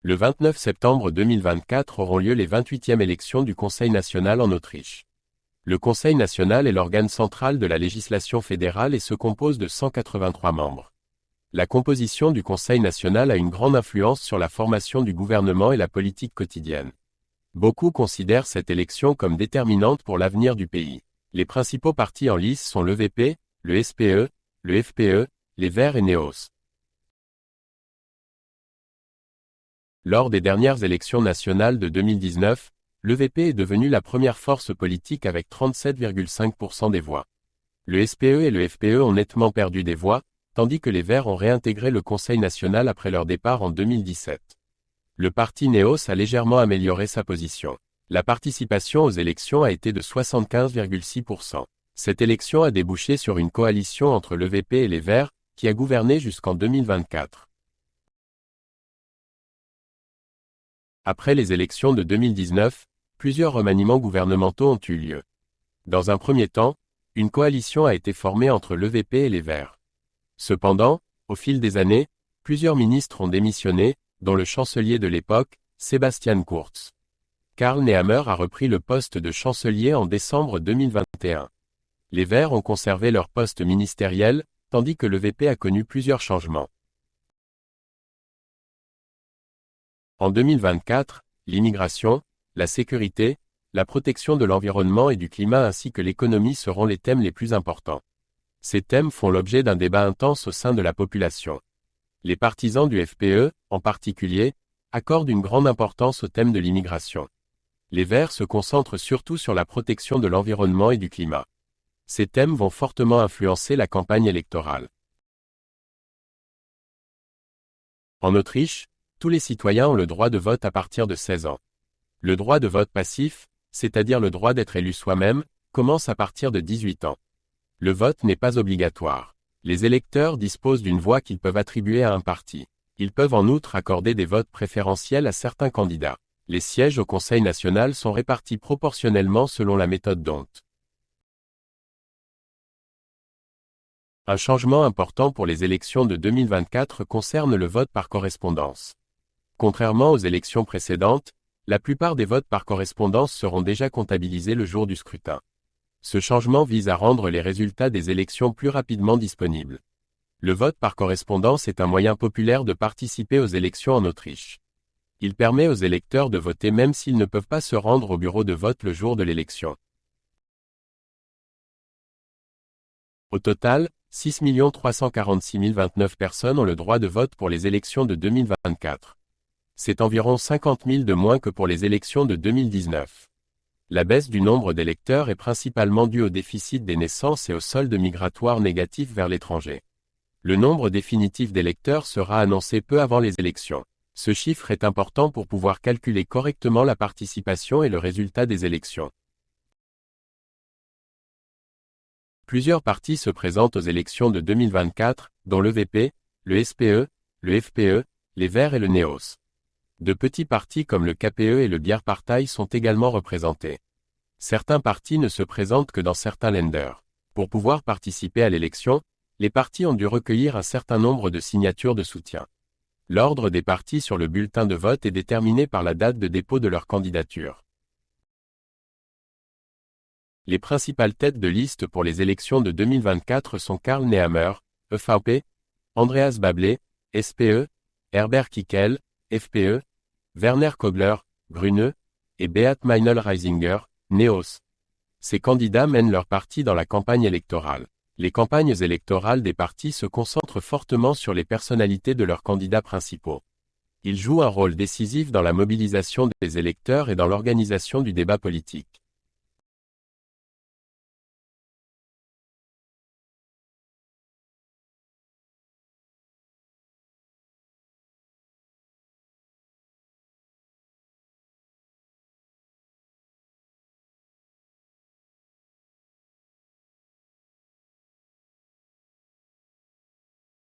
Le 29 septembre 2024 auront lieu les 28e élections du Conseil national en Autriche. Le Conseil national est l'organe central de la législation fédérale et se compose de 183 membres. La composition du Conseil national a une grande influence sur la formation du gouvernement et la politique quotidienne. Beaucoup considèrent cette élection comme déterminante pour l'avenir du pays. Les principaux partis en lice sont l'EVP, le SPE, le FPE, les Verts et NEOS. Lors des dernières élections nationales de 2019, l'EVP est devenu la première force politique avec 37,5% des voix. Le SPE et le FPE ont nettement perdu des voix, tandis que les Verts ont réintégré le Conseil national après leur départ en 2017. Le parti NEOS a légèrement amélioré sa position. La participation aux élections a été de 75,6%. Cette élection a débouché sur une coalition entre l'EVP et les Verts, qui a gouverné jusqu'en 2024. Après les élections de 2019, plusieurs remaniements gouvernementaux ont eu lieu. Dans un premier temps, une coalition a été formée entre l'EVP et les Verts. Cependant, au fil des années, plusieurs ministres ont démissionné, dont le chancelier de l'époque, Sebastian Kurz. Karl Nehammer a repris le poste de chancelier en décembre 2021. Les Verts ont conservé leur poste ministériel, tandis que l'EVP a connu plusieurs changements. En 2024, l'immigration, la sécurité, la protection de l'environnement et du climat ainsi que l'économie seront les thèmes les plus importants. Ces thèmes font l'objet d'un débat intense au sein de la population. Les partisans du FPE, en particulier, accordent une grande importance au thème de l'immigration. Les Verts se concentrent surtout sur la protection de l'environnement et du climat. Ces thèmes vont fortement influencer la campagne électorale. En Autriche, tous les citoyens ont le droit de vote à partir de 16 ans. Le droit de vote passif, c'est-à-dire le droit d'être élu soi-même, commence à partir de 18 ans. Le vote n'est pas obligatoire. Les électeurs disposent d'une voix qu'ils peuvent attribuer à un parti. Ils peuvent en outre accorder des votes préférentiels à certains candidats. Les sièges au Conseil national sont répartis proportionnellement selon la méthode d'Hondt. Un changement important pour les élections de 2024 concerne le vote par correspondance. Contrairement aux élections précédentes, la plupart des votes par correspondance seront déjà comptabilisés le jour du scrutin. Ce changement vise à rendre les résultats des élections plus rapidement disponibles. Le vote par correspondance est un moyen populaire de participer aux élections en Autriche. Il permet aux électeurs de voter même s'ils ne peuvent pas se rendre au bureau de vote le jour de l'élection. Au total, 6 346 029 personnes ont le droit de vote pour les élections de 2024. C'est environ 50 000 de moins que pour les élections de 2019. La baisse du nombre d'électeurs est principalement due au déficit des naissances et au solde migratoire négatif vers l'étranger. Le nombre définitif d'électeurs sera annoncé peu avant les élections. Ce chiffre est important pour pouvoir calculer correctement la participation et le résultat des élections. Plusieurs partis se présentent aux élections de 2024, dont l'EVP, le SPE, le FPE, les Verts et le NEOS. De petits partis comme le KPE et le Bierpartei sont également représentés. Certains partis ne se présentent que dans certains Länder. Pour pouvoir participer à l'élection, les partis ont dû recueillir un certain nombre de signatures de soutien. L'ordre des partis sur le bulletin de vote est déterminé par la date de dépôt de leur candidature. Les principales têtes de liste pour les élections de 2024 sont Karl Nehammer, EVP, Andreas Babler, SPE, Herbert Kickl, FPE, Werner Kogler, Grüne, et Beat Meinl-Reisinger, NEOS. Ces candidats mènent leur parti dans la campagne électorale. Les campagnes électorales des partis se concentrent fortement sur les personnalités de leurs candidats principaux. Ils jouent un rôle décisif dans la mobilisation des électeurs et dans l'organisation du débat politique.